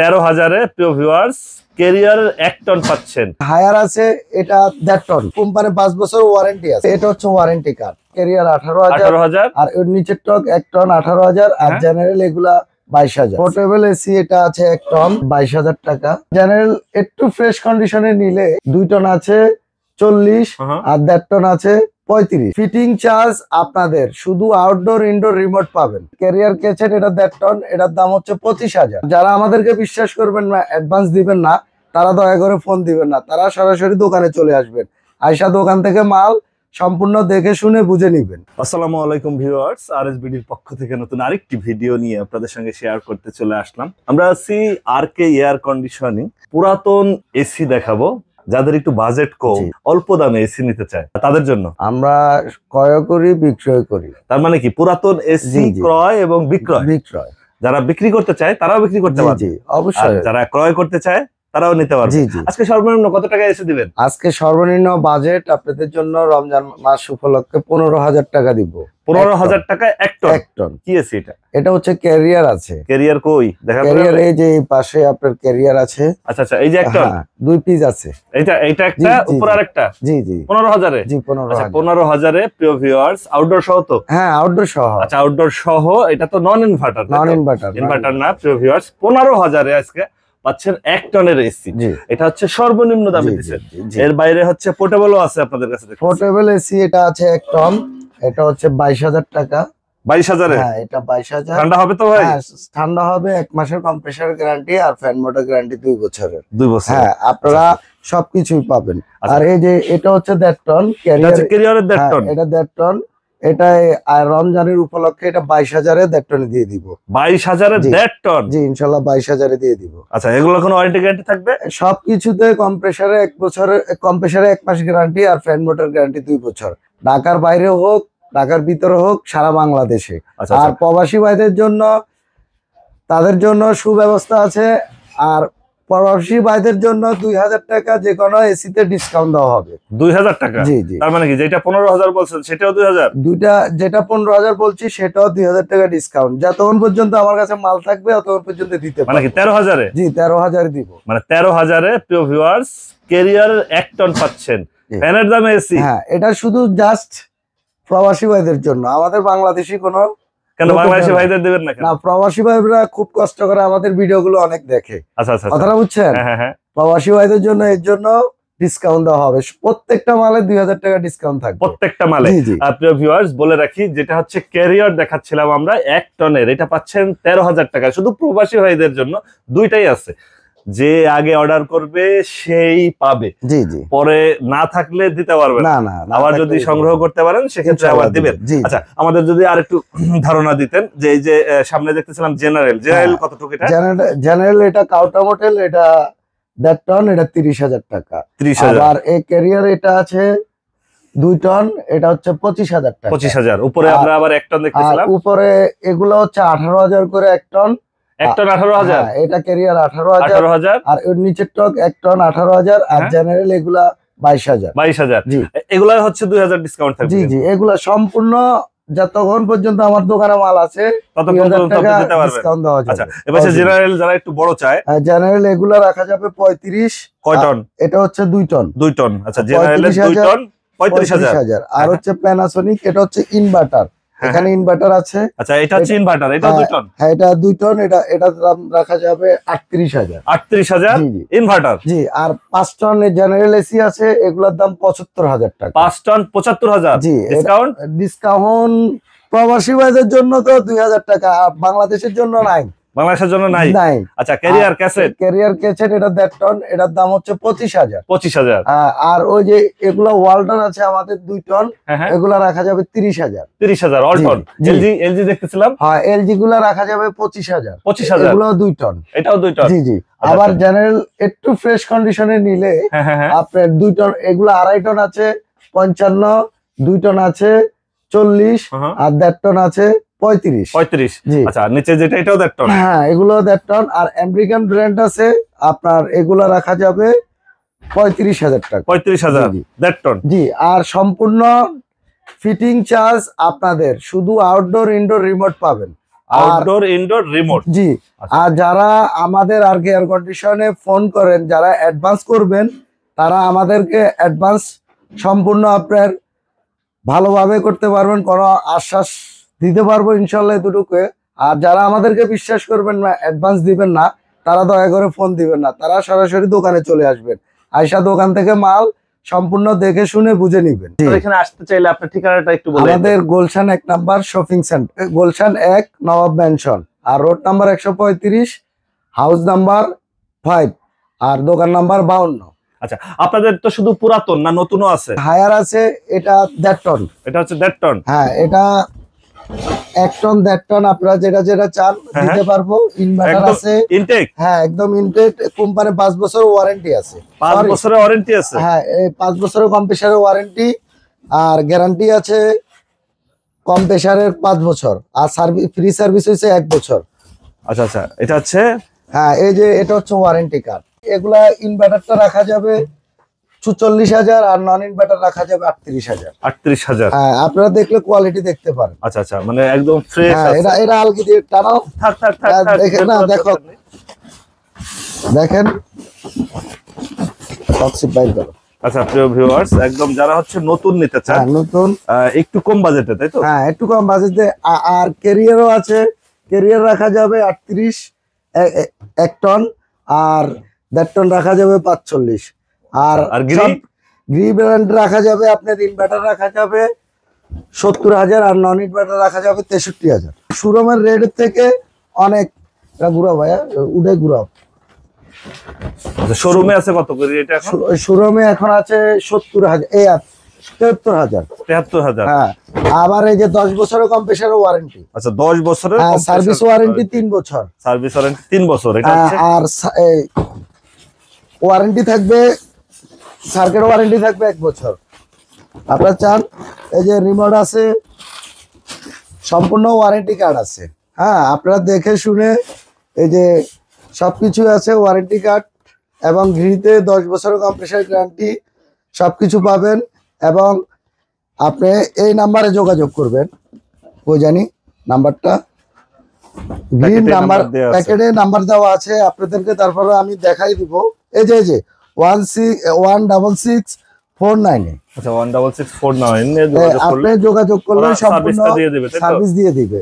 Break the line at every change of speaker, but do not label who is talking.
13,000-এ প্রিয় viewers career 1 ton পাচ্ছেন।
Higher আছে এটা 1.5 টন, কোম্পানি 5 বছর ওয়ারেন্টি আছে। এটা হচ্ছে ওয়ারেন্টি কার্ড। ক্যারিয়ার 18,000 আর এর নিচের টক 1 টন 18,000 আর জেনারেল এগুলা 22,000। পোর্টেবল এসি এটা আছে 1 টন 22,000 টাকা। জেনারেল একটু ফ্রেশ কন্ডিশনে নিলে 2 টন আছে 40 আর 1.5 টন আছে 35। ফিটিং চার্জ আপনাদের শুধু আউটডোর ইনডোর রিমোট পাবেন। ক্যারিয়ার কিচেন এটা 1.5 টন, এটার দাম হচ্ছে 25,000। যারা আমাদেরকে বিশ্বাস করবেন না, অ্যাডভান্স দিবেন না, তারা দয়া করে ফোন দিবেন না, তারা সরাসরি দোকানে চলে আসবেন। আয়শা দোকান থেকে মাল সম্পূর্ণ দেখে শুনে বুঝে নিবেন।
আসসালামু আলাইকুম ভিউয়ার্স, আরএসবিডির পক্ষ থেকে নতুন আরেকটি ভিডিও নিয়ে আপনাদের সঙ্গে শেয়ার করতে চলে আসলাম। আমরা আছি আরকে এয়ার কন্ডিশনিং। পুরাতন এসি দেখাবো যাদের একটু বাজেট কম, অল্প দামে এসি নিতে চায় তাদের জন্য।
আমরা ক্রয় করি, বিক্রয় করি।
তার মানে কি পুরাতন এসি ক্রয় এবং বিক্রয়। যারা বিক্রি করতে চায় তারাও বিক্রি করতে পারবে, অবশ্যই। যারা ক্রয় করতে চায় তারাও নিতে পারবে। আজকে সর্বনিম্ন কত টাকা এসে দিবেন?
আজকে সর্বনিম্ন বাজেট আপনাদের জন্য রমজান মাস উপলক্ষে 15,000 টাকা দিব।
15,000 টাকায় 1 টন। কি এসি এটা?
এটা হচ্ছে ক্যারিয়ার আছে।
ক্যারিয়ার কই দেখা?
ক্যারিয়ার এই যে এই পাশে আপনার ক্যারিয়ার আছে।
আচ্ছা আচ্ছা, এই যে 1 টন
2 পিস আছে।
এটা একটা উপর আরেকটা।
জি জি
15,000-এ।
জি 15,000।
15,000-এ প্রিয় ভিউয়ার্স, আউটডোর সহ তো?
হ্যাঁ আউটডোর সহ।
আচ্ছা আউটডোর সহ। এটা তো নন ইনভার্টার। ইনভার্টার না প্রিয় ভিউয়ার্স। 15,000-এ আজকে পাচ্ছেন 1 টনের এসি। এটা হচ্ছে সর্বনিম্ন দামে দিচ্ছেন। এর বাইরে হচ্ছে পোর্টেবলও আছে আপনাদের কাছে।
পোর্টেবল এসি এটা আছে 1 টন, এটা হচ্ছে 22,000 টাকা।
22,000-এ?
হ্যাঁ এটা 22,000।
ঠান্ডা হবে তো ভাই?
হ্যাঁ ঠান্ডা হবে। 1 মাসের কম্প্রেসার গ্যারান্টি আর ফ্যান মোটর গ্যারান্টি 2 বছরের।
2 বছর।
হ্যাঁ আপনারা সবকিছুই পাবেন। আর এই যে এটা হচ্ছে 1.5 টন
ক্যারিয়ারের 1.5 টন।
এটা 1.5 টন। এটা আর রমজানের উপলক্ষে এটা 22,000-এ 1.5 টন দিয়ে দিব।
22,000-এ 1.5 টন?
জি ইনশাআল্লাহ 22,000-এ দিয়ে দিব।
আচ্ছা এগুলো কোনো ওয়ারেন্টি গ্যারান্টি থাকবে?
সবকিছুতে কম্প্রেসারে 1 বছরের, কম্প্রেসারে 1 মাস গ্যারান্টি আর ফ্যান মোটর গ্যারান্টি 2 বছর। ঢাকার বাইরে হোক, ঢাকার ভিতরে হোক, সারা বাংলাদেশে। আর প্রবাসী ভাইদের জন্য, তাদের জন্য সুব্যবস্থা আছে। আর প্রবাসী ভাইদের জন্য 2,000 টাকা যে কোনো এসিতে ডিসকাউন্ট দেওয়া হবে।
2,000 টাকা?
জি জি।
তার মানে কি যেটা 15,000 বলছেন সেটাও 2,000?
দুইটা, যেটা 15,000 বলছি সেটাও 2,000 টাকা ডিসকাউন্ট। যতক্ষণ পর্যন্ত আমার কাছে মাল থাকবে ততক্ষণ পর্যন্ত দিতে পারবো।
মানে কি 13,000-এ?
জি 13,000 দিব।
মানে 13,000-এ প্রিয় ভিউয়ার্স ক্যারিয়ার 1 টন পাচ্ছেন। ফ্যানের দামে এসি?
হ্যাঁ এটা শুধু জাস্ট প্রবাসী ভাইদের জন্য। আমাদের বাংলাদেশি কোনো
কেন বাংলাদেশি ভাইদের দিবেন না কেন?
না, প্রবাসী ভাইরা খুব কষ্ট করে আমাদের ভিডিওগুলো অনেক দেখে।
আচ্ছা আচ্ছা,
কথাটা বুঝছেন?
হ্যাঁ।
প্রবাসী ভাইদের জন্য এর জন্য ডিসকাউন্ট দেওয়া হবে। প্রত্যেকটা মালে 2,000 টাকা ডিসকাউন্ট থাকবে।
প্রত্যেকটা মালে। প্রিয় ভিউয়ার্স বলে রাখি, যেটা হচ্ছে ক্যারিয়ার দেখাচ্ছিলাম আমরা 1 টনের, এটা পাচ্ছেন 13,000 টাকা। শুধু প্রবাসী ভাইদের জন্য দুইটাই আছে। যে আগে অর্ডার করবে সেই পাবে। জি জি। পরে না থাকলে দিতে পারবেন না। আবার যদি সংগ্রহ করতে পারেন সেক্ষেত্রে আবার দিবেন। আচ্ছা আমাদের যদি আর একটু ধারণা দিতেন যে এই যে সামনে দেখতেছিলাম জেনারেল কতটুকু? এটা
জেনারেল এটা কাউটা মডেল, এটা 1.5 টন, এটা 30,000 টাকা।
30,000।
আর এই ক্যারিয়ার এটা আছে 2 টন, এটা হচ্ছে 25,000 টাকা।
25,000। উপরে আমরা আবার 1 টন দেখতেছিলাম।
উপরে এগুলো হচ্ছে 18,000 করে 1 টন।
1 টন 18,000?
এটা ক্যারিয়ার 18,000 আর এর নিচের টক 1 টন 18,000 আর জেনারেল এগুলা 22,000।
22,000। জি এগুলা হচ্ছে 2,000 ডিসকাউন্ট থাকবে।
জি জি এগুলা সম্পূর্ণ যতক্ষণ পর্যন্ত আমার দোকানে মাল আছে ততক্ষণ টাকা ডিসকাউন্ট দেওয়া যাবে।
আচ্ছা এবারে জেনারেল যারা একটু বড় চায়,
জেনারেল এগুলা রাখা যাবে 35।
কয় টন?
এটা হচ্ছে 2 টন।
2 টন। আচ্ছা জেনারেলের 2 টন 35,000।
আর হচ্ছে প্যানাসোনিক, এটা হচ্ছে ইনভার্টার। এখানে ইনভার্টার আছে।
আচ্ছা এটা হচ্ছে ইনভার্টার, এটা 2 টন।
হ্যাঁ এটা 2 টন। এটা দাম রাখা যাবে 38,000।
38,000 ইনভার্টার।
জি আর 5 টন জেনারেল এসি আছে, এগুলোর দাম 75,000 টাকা।
5 টন 75,000।
জি ডিসকাউন্ট প্রবাসী ভাইদের জন্য তো 2,000 টাকা, আর বাংলাদেশের জন্য নাই।
বাংলাদেশের জন্য নাই। আচ্ছা ক্যারিয়ার ক্যাসেট
এটা 1.5 টন, এটার দাম হচ্ছে 25,000।
25,000।
আর ওই যে এগুলা ওয়ালটন আছে আমাদের 2 টন, এগুলা রাখা যাবে 30,000।
30,000 ওয়ালটন। এলজি দেখতেছিলাম।
হ্যাঁ এলজি গুলা রাখা যাবে 25,000।
25,000
এগুলো 2 টন।
এটাও 2 টন।
জি জি। আবার জেনারেল একটু ফ্রেশ কন্ডিশনে নিলে আপনার 2 টন, এগুলো 2.5 টন আছে 55, 2 টন আছে 40 আর 1.5 টন আছে 35।
আচ্ছা নিচে যেটা এটাও 1.5 টন।
হ্যাঁ এগুলো 1.5 টন। আর আমেরিকান ব্র্যান্ড আছে আপনার, এগুলো রাখা যাবে 35,000 টাকা।
35,000 1.5 টন।
জি আর সম্পূর্ণ ফিটিং চার্জ আপনাদের শুধু আউটডোর ইনডোর রিমোট পাবেন।
Outdoor indoor remote.
জি। আর যারা আমাদের আর এয়ার কন্ডিশনে ফোন করেন, যারা অ্যাডভান্স করবেন, তারা আমাদেরকে অ্যাডভান্স সম্পূর্ণ আপনার ভালোভাবে করতে পারবেন, কোনো আশ্বাস দিতে পারবো ইনশাল্লাহ এতটুকু। আর যারা আমাদেরকে বিশ্বাস করবেন না, অ্যাডভান্স দিবেন না, তারা দয়া করে ফোন দিবেন না, তারা সরাসরি দোকানে চলে আসবেন, আয়সা দোকান থেকে মাল সম্পূর্ণ দেখে শুনে বুঝে নিবেন।
এখানে আসতে চাইলে আপনার ঠিকানাটা একটু বলেন।
আমাদের Gulshan 1 number shopping centre, Gulshan 1 নবাব ম্যানশন, আর রোড নাম্বার 135, হাউস নাম্বার 5, আর দোকান নাম্বার 52।
আচ্ছা, আপনাদের তো শুধু পুরাতন না নতুনও আছে?
হায়ার আছে, এটা 1.5 টন।
এটা হচ্ছে 1.5 টন।
হ্যাঁ, এটা 1 টন 1.5 টন, আপনারা যেটা যেটা চান দিতে পারবো। ইনভার্টার আছে,
ইনটেক।
হ্যাঁ একদম ইনটেক। কোম্পানি 5 বছর ওয়ারেন্টি আছে।
5 বছরের ওয়ারেন্টি আছে?
হ্যাঁ, এই 5 বছরের কম্প্রেসারের ওয়ারেন্টি, আর গ্যারান্টি আছে কম্প্রেসারের 5 বছর, আর সার্ভিস ফ্রি সার্ভিস হচ্ছে 1 বছর।
আচ্ছা আচ্ছা, এটা হচ্ছে,
হ্যাঁ এই যে এটা হচ্ছে ওয়ারেন্টি কার্ড। এগুলা ইনভার্টারটা রাখা যাবে 44,000, আর নন ইনভার্টার রাখা যাবে 38,000।
38,000।
হ্যাঁ, আপনারা দেখলে কোয়ালিটি দেখতে পারেন।
আচ্ছা আচ্ছা, মানে একদম ফ্রেশ
হ্যাঁ,
আছে।
এটা আলগি দিয়ে টানাও।
থাক থাক থাক
হ্যাঁ,
থাক,
দেখেন না, দেখো দেখেন টক্সিক বাইর করো।
আচ্ছা প্রিয় ভিউয়ার্স, একদম যারা হচ্ছে নতুন নিতে চান,
হ্যাঁ নতুন,
একটু কম বাজেটে, তাই তো?
হ্যাঁ একটু কম বাজেটে। আর ক্যারিয়ারও আছে, ক্যারিয়ার রাখা যাবে 38, 1 টন, আর 1.5 টন রাখা যাবে 45। আর গ্রি ব্র্যান্ড রাখা যাবে, আপনার ইনভার্টার রাখা যাবে 70,000, আর নন ইনভার্টার রাখা যাবে 63,000। শোরুমের রেটের থেকে অনেক ঘুরাও ভাইয়া, উঠে ঘুরাও।
শোরুমে আছে কত করে এটা এখন?
শোরুমে এখন আছে 70,000, 73,000।
73,000।
হ্যাঁ, আবার এই যে 10 বছরের কম্প্রেসারের ওয়ারেন্টি।
আচ্ছা, 10 বছরের
সার্ভিস ওয়ারেন্টি 3 বছর।
সার্ভিস ওয়ারেন্টি 3 বছর। এটা হচ্ছে,
আর ওয়ারেন্টি থাকবে, সার্কিট ওয়ারেন্টি থাকবে 1 বছর। আপনারা চান, এই যে রিমোট আছে, সম্পূর্ণ ওয়ারেন্টি কার্ড আছে। হ্যাঁ, আপনারা দেখে শুনে, এই যে সবকিছু আছে, ওয়ারেন্টি কার্ড এবং ঘিতে 10 বছরের কম্প্রেসার গ্যারান্টি সবকিছু পাবেন। এবং আপনি এই নাম্বারে যোগাযোগ করবেন, ওই জানি নাম্বারটা, গ্রিন নাম্বার, প্যাকেটে নাম্বার দেওয়া আছে আপনাদেরকে। তারপরে আমি দেখাই দিব, এই যে 16649।
আচ্ছা, 16649
আপনি যোগাযোগ করলে সম্পূর্ণ সার্ভিস দিয়ে দিবে।